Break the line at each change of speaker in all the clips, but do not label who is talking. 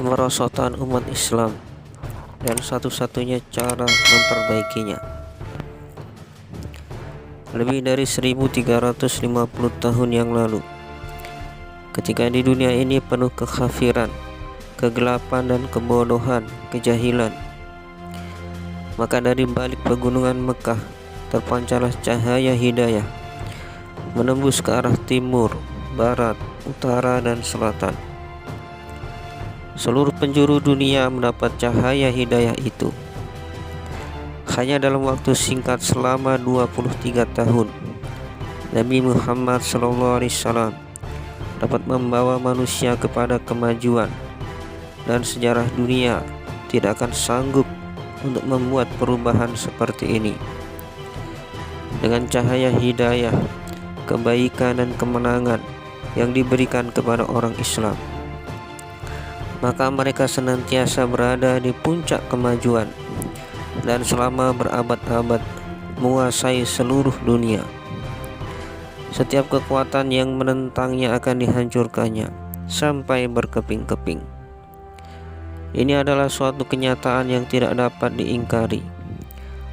kemerosotan umat Islam dan satu-satunya cara memperbaikinya. Lebih dari 1350 tahun yang lalu, ketika di dunia ini penuh kekafiran, kegelapan dan kebodohan, kejahilan, maka dari balik pegunungan Mekah terpancarlah cahaya hidayah menembus ke arah timur, barat, utara, dan selatan. Seluruh penjuru dunia mendapat cahaya hidayah itu. Hanya dalam waktu singkat selama 23 tahun, Nabi Muhammad SAW dapat membawa manusia kepada kemajuan, dan sejarah dunia tidak akan sanggup untuk membuat perubahan seperti ini. Dengan cahaya hidayah, kebaikan dan kemenangan yang diberikan kepada orang Islam, maka mereka senantiasa berada di puncak kemajuan dan selama berabad-abad menguasai seluruh dunia. Setiap kekuatan yang menentangnya akan dihancurkannya sampai berkeping-keping. Ini adalah suatu kenyataan yang tidak dapat diingkari.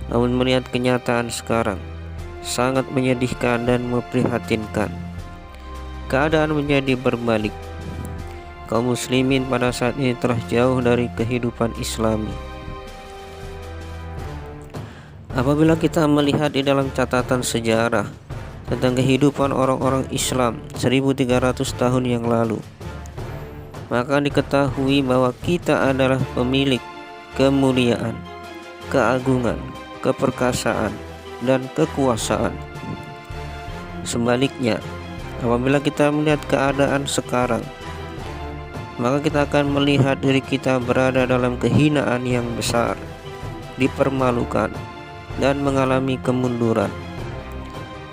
Namun melihat kenyataan sekarang sangat menyedihkan dan memprihatinkan. Keadaan menjadi berbalik. Kaum muslimin pada saat ini telah jauh dari kehidupan Islami. Apabila kita melihat di dalam catatan sejarah tentang kehidupan orang-orang Islam 1300 tahun yang lalu, maka diketahui bahwa kita adalah pemilik kemuliaan, keagungan, keperkasaan, dan kekuasaan. Sebaliknya, apabila kita melihat keadaan sekarang, maka kita akan melihat diri kita berada dalam kehinaan yang besar, dipermalukan, dan mengalami kemunduran.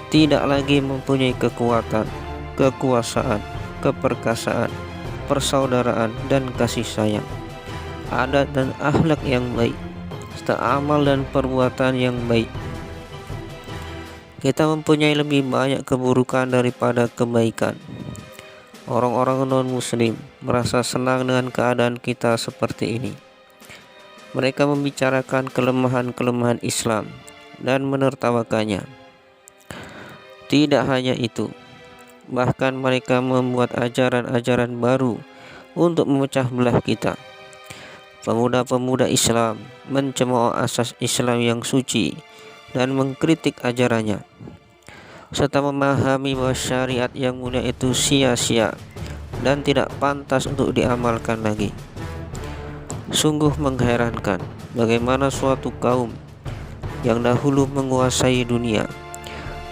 Tidak lagi mempunyai kekuatan, kekuasaan, keperkasaan, persaudaraan, dan kasih sayang, adat dan akhlak yang baik, serta amal dan perbuatan yang baik. Kita mempunyai lebih banyak keburukan daripada kebaikan. Orang-orang non-muslim merasa senang dengan keadaan kita seperti ini. Mereka membicarakan kelemahan-kelemahan Islam dan menertawakannya. Tidak hanya itu, bahkan mereka membuat ajaran-ajaran baru untuk memecah belah kita. Pemuda-pemuda Islam mencemooh asas Islam yang suci dan mengkritik ajarannya, serta memahami bahwa syariat yang mulia itu sia-sia dan tidak pantas untuk diamalkan lagi. Sungguh mengherankan bagaimana suatu kaum yang dahulu menguasai dunia,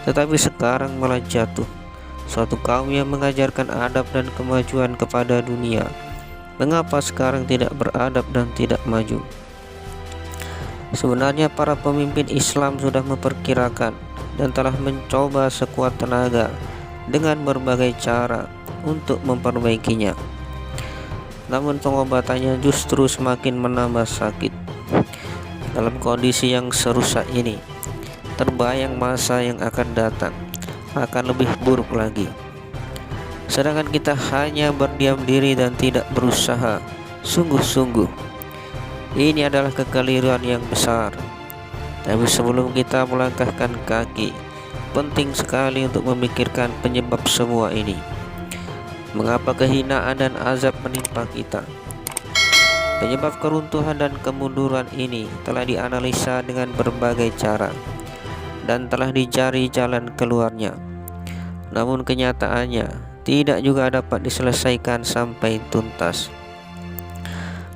tetapi sekarang malah jatuh. Suatu kaum yang mengajarkan adab dan kemajuan kepada dunia, mengapa sekarang tidak beradab dan tidak maju? Sebenarnya para pemimpin Islam sudah memperkirakan dan telah mencoba sekuat tenaga dengan berbagai cara untuk memperbaikinya. Namun pengobatannya justru semakin menambah sakit. Dalam kondisi yang serusak ini, terbayang masa yang akan datang akan lebih buruk lagi. Sedangkan kita hanya berdiam diri dan tidak berusaha sungguh-sungguh. Ini adalah kekeliruan yang besar. Tapi sebelum kita melangkahkan kaki, penting sekali untuk memikirkan penyebab semua ini. Mengapa kehinaan dan azab menimpa kita? Penyebab keruntuhan dan kemunduran ini telah dianalisa dengan berbagai cara dan telah dicari jalan keluarnya. Namun kenyataannya tidak juga dapat diselesaikan sampai tuntas.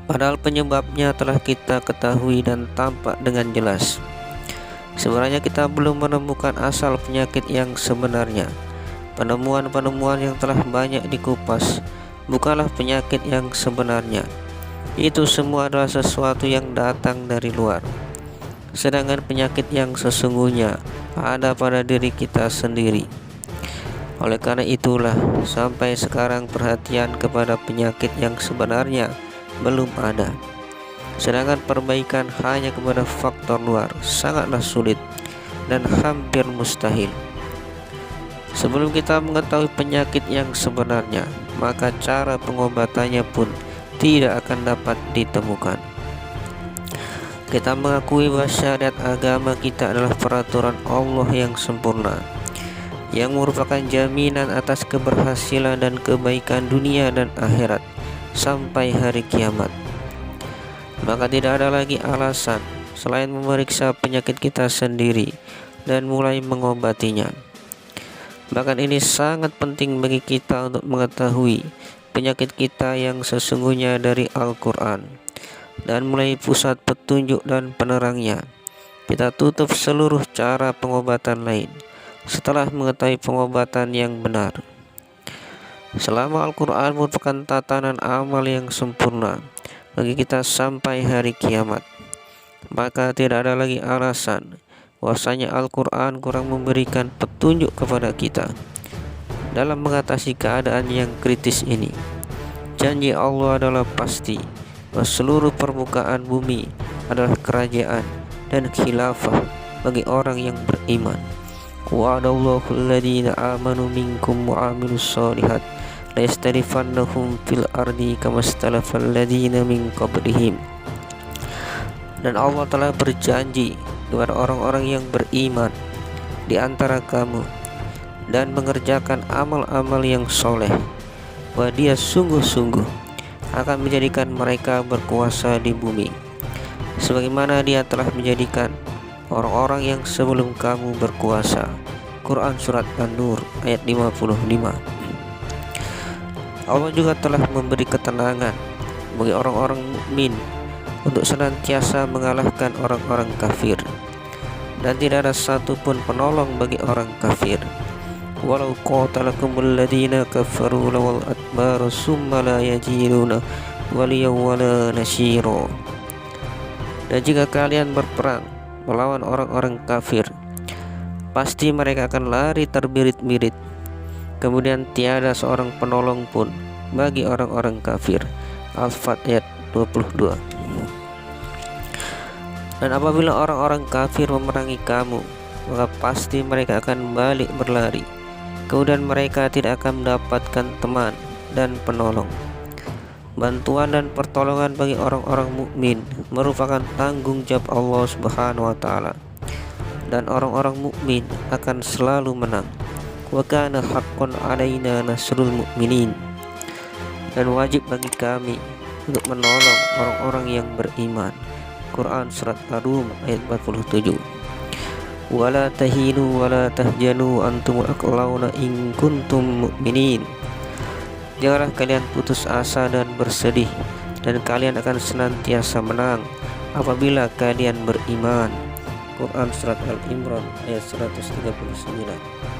Padahal penyebabnya telah kita ketahui dan tampak dengan jelas. Sebenarnya kita belum menemukan asal penyakit yang sebenarnya. Penemuan-penemuan yang telah banyak dikupas bukanlah penyakit yang sebenarnya. Itu semua adalah sesuatu yang datang dari luar. Sedangkan penyakit yang sesungguhnya ada pada diri kita sendiri. Oleh karena itulah sampai sekarang perhatian kepada penyakit yang sebenarnya belum ada. Sedangkan perbaikan hanya kepada faktor luar sangatlah sulit dan hampir mustahil. Sebelum kita mengetahui penyakit yang sebenarnya, maka cara pengobatannya pun tidak akan dapat ditemukan. Kita mengakui bahwa syariat agama kita adalah peraturan Allah yang sempurna, yang merupakan jaminan atas keberhasilan dan kebaikan dunia dan akhirat sampai hari kiamat. Maka tidak ada lagi alasan selain memeriksa penyakit kita sendiri dan mulai mengobatinya. Bahkan ini sangat penting bagi kita untuk mengetahui penyakit kita yang sesungguhnya dari Al-Quran, dan mulai pusat petunjuk dan penerangnya. Kita tutup seluruh cara pengobatan lain setelah mengetahui pengobatan yang benar. Selama Al-Quran merupakan tatanan amal yang sempurna bagi kita sampai hari kiamat, maka tidak ada lagi alasan bahwasanya Al-Quran kurang memberikan petunjuk kepada kita dalam mengatasi keadaan yang kritis ini. Janji Allah adalah pasti bahwa seluruh permukaan bumi adalah kerajaan dan khilafah bagi orang yang beriman. Wa'adallahu alladhina amanu minkum wa amilus shalihat la yastarifannahum fil ardi kama istalafal ladina min qablihim. Dan Allah telah berjanji kepada orang-orang yang beriman di antara kamu dan mengerjakan amal-amal yang soleh, bahwa Dia sungguh-sungguh akan menjadikan mereka berkuasa di bumi, sebagaimana Dia telah menjadikan orang-orang yang sebelum kamu berkuasa. Quran Surat An-Nur ayat 55. Allah juga telah memberi ketenangan bagi orang-orang mukmin untuk senantiasa mengalahkan orang-orang kafir, dan tidak ada satupun penolong bagi orang kafir. Walau qatalakumul ladina kafaru lawal adbaru summa la yajiduna waliyaw wala nasyira. Dan jika kalian berperang melawan orang-orang kafir, pasti mereka akan lari terbirit-birit, kemudian tiada seorang penolong pun bagi orang-orang kafir. Al-Fat ayat 22. Dan apabila orang-orang kafir memerangi kamu, maka pasti mereka akan balik berlari, kemudian mereka tidak akan mendapatkan teman dan penolong. Bantuan dan pertolongan bagi orang-orang mukmin merupakan tanggung jawab Allah Subhanahu wa taala, dan orang-orang mukmin akan selalu menang. Wa kana haqqan 'alaina nasrul mu'minin. Dan wajib bagi kami untuk menolong orang-orang yang beriman. Quran Surat Ar-Rum ayat 47. Wala tahinu wala tahjanu antum aqlauna in kuntum mu'minin. Janganlah kalian putus asa dan bersedih, dan kalian akan senantiasa menang apabila kalian beriman. Quran Surat Al-Imran ayat 139.